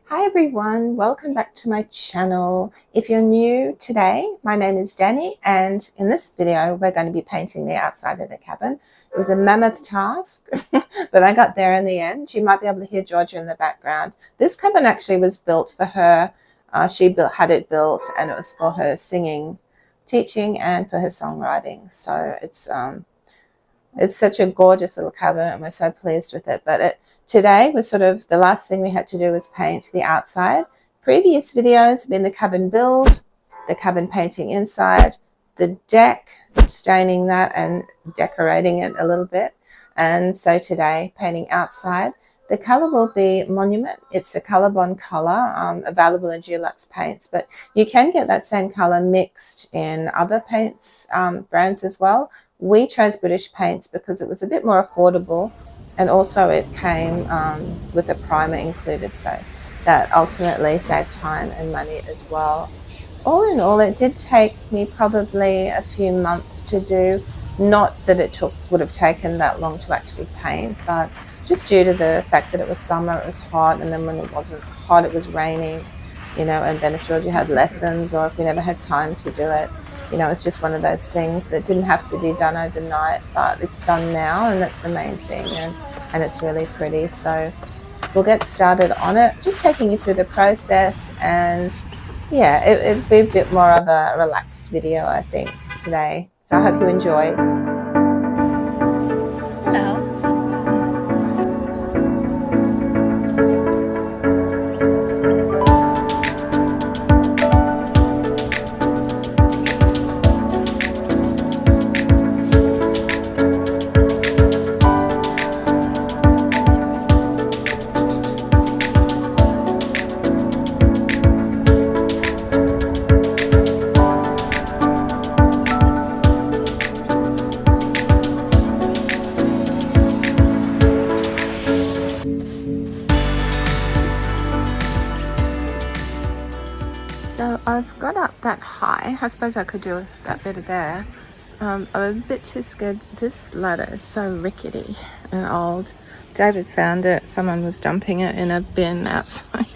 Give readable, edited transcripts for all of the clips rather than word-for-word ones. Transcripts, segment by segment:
Hi everyone, welcome back to my channel. If you're new today, my name is Danny, and in this video we're going to be painting the outside of the cabin. It was a mammoth task, but I got there in the end. You might be able to hear Georgia in the background. This cabin actually was built for her. She had it built, and it was for her singing, teaching, and for her songwriting. So it's such a gorgeous little cabin, and we're so pleased with it. But today was sort of the last thing we had to do was paint the outside. Previous videos have been the cabin build, the cabin painting inside, the deck, staining that and decorating it a little bit. And so today, painting outside. The color will be Monument. It's a ColourBond color, available in Dulux paints, but you can get that same color mixed in other paints brands as well. We chose British paints because it was a bit more affordable, and also it came with a primer included, so that ultimately saved time and money as well. All in all, it did take me probably a few months to do. Not that it would have taken that long to actually paint, but just due to the fact that it was summer, it was hot, and then when it wasn't hot, it was raining, and then if Georgia had lessons or if we never had time to do it, it's just one of those things that didn't have to be done overnight, but it's done now, and that's the main thing, and it's really pretty. So we'll get started on it, just taking you through the process, and yeah, it'd be a bit more of a relaxed video, I think, today. So I hope you enjoy. Hello. So I've got up that high. I suppose I could do that better there. I was a bit too scared. This ladder is so rickety and old. David found it. Someone was dumping it in a bin outside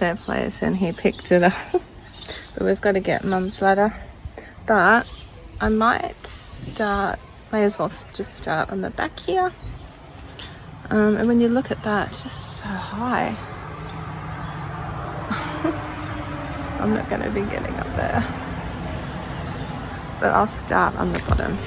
their place, and he picked it up. But we've got to get Mum's ladder. But I may as well just start on the back here. And when you look at that, it's just so high. I'm not going to be getting up there, but I'll start on the bottom.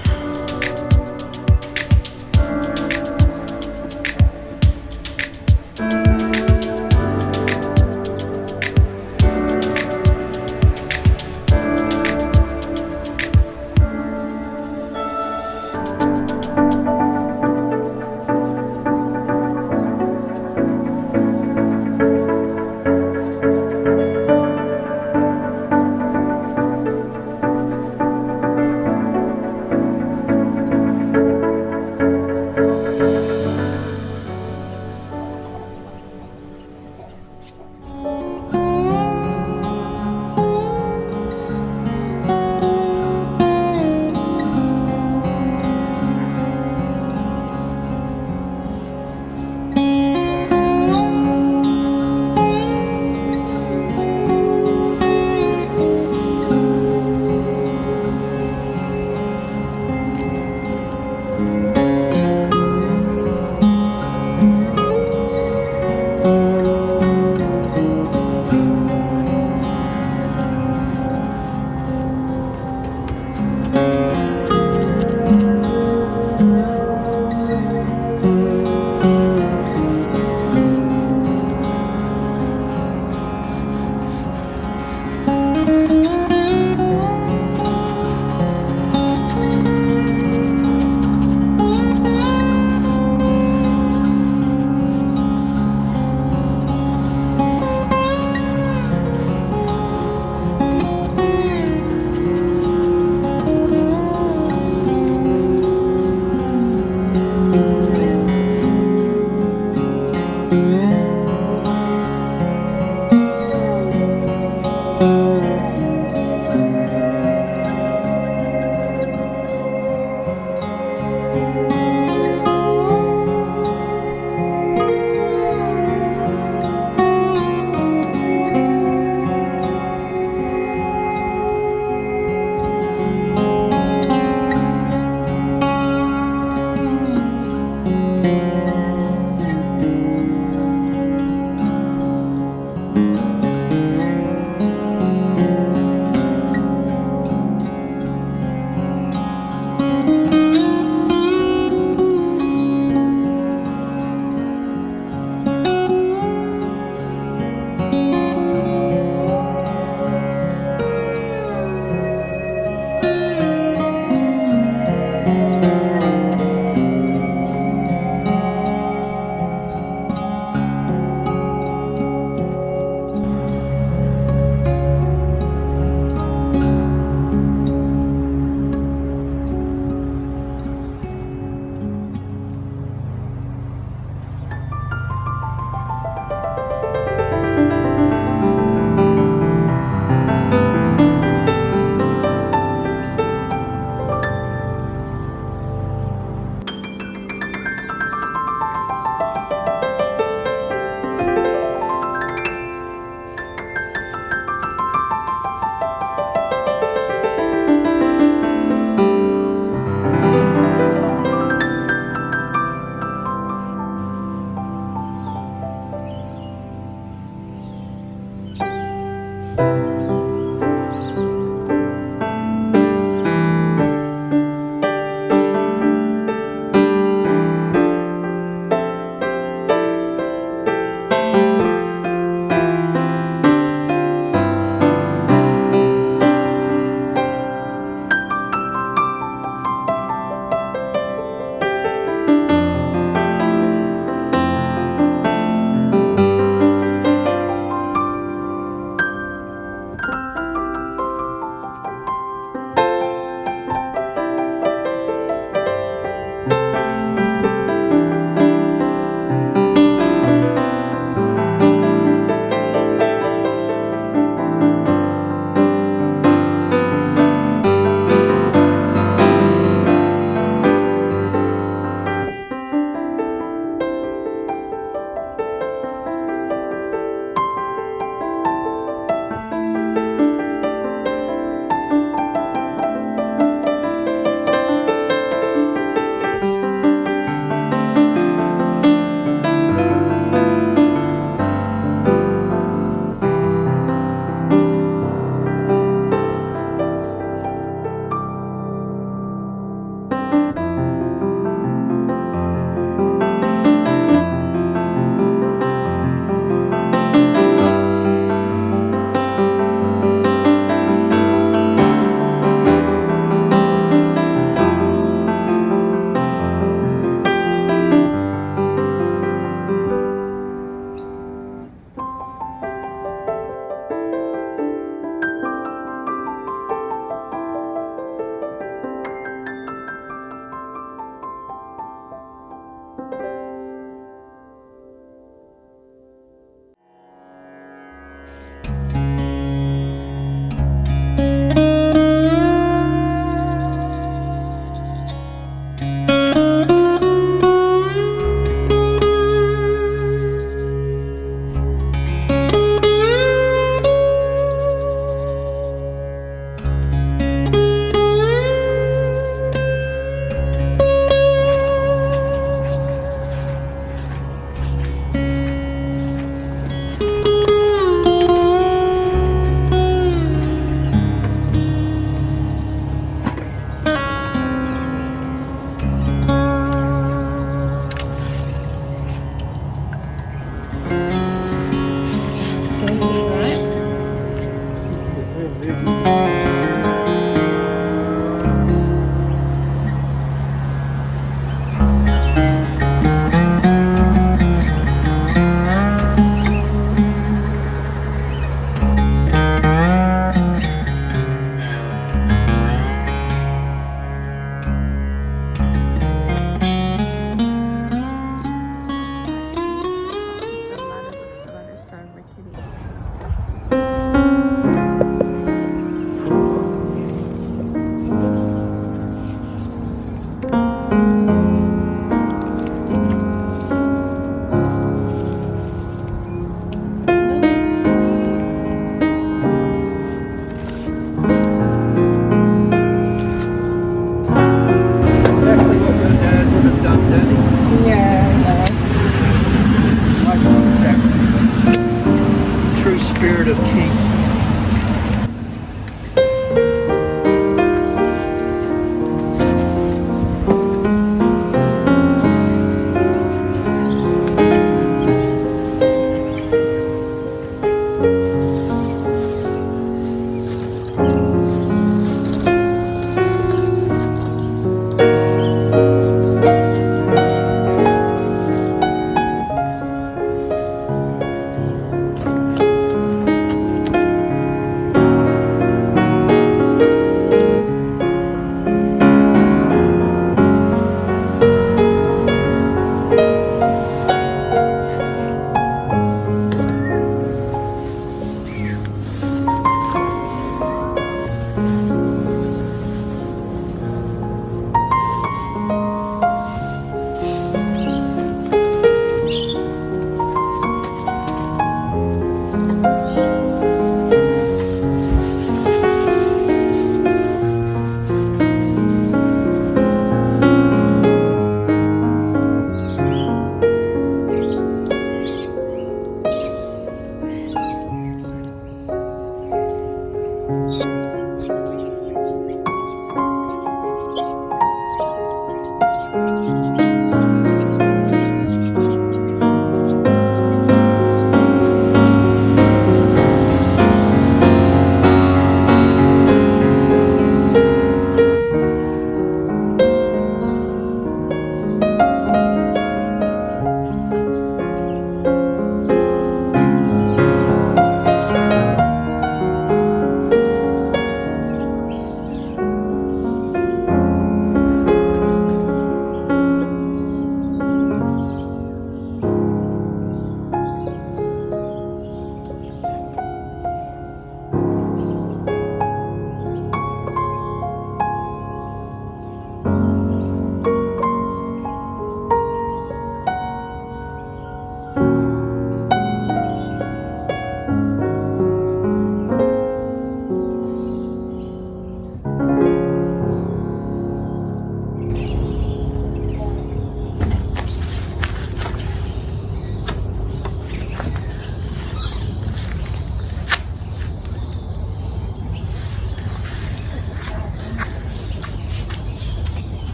is key.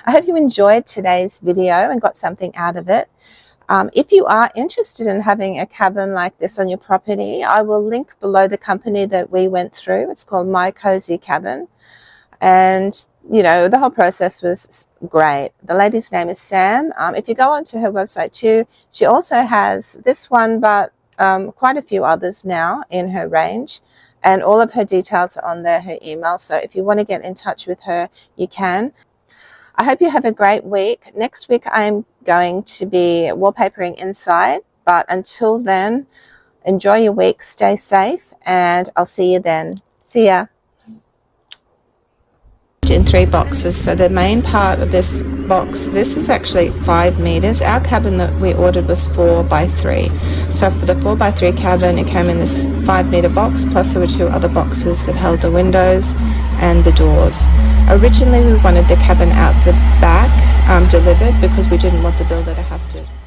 I hope you enjoyed today's video and got something out of it. If you are interested in having a cabin like this on your property, I will link below the company that we went through. It's called My Cozy Cabin. And, you know, the whole process was great. The lady's name is Sam. If you go onto her website too, she also has this one, but quite a few others now in her range. And all of her details are on there, her email. So if you want to get in touch with her, you can. I hope you have a great week. Next week, I'm going to be wallpapering inside. But until then, enjoy your week, stay safe, and I'll see you then. See ya. In 3 boxes. So the main part of this box, this is actually 5 meters. Our cabin that we ordered was 4 by 3. So for the 4 by 3 cabin, it came in this 5 meter box, plus there were 2 other boxes that held the windows and the doors. Originally we wanted the cabin out the back delivered because we didn't want the builder to have to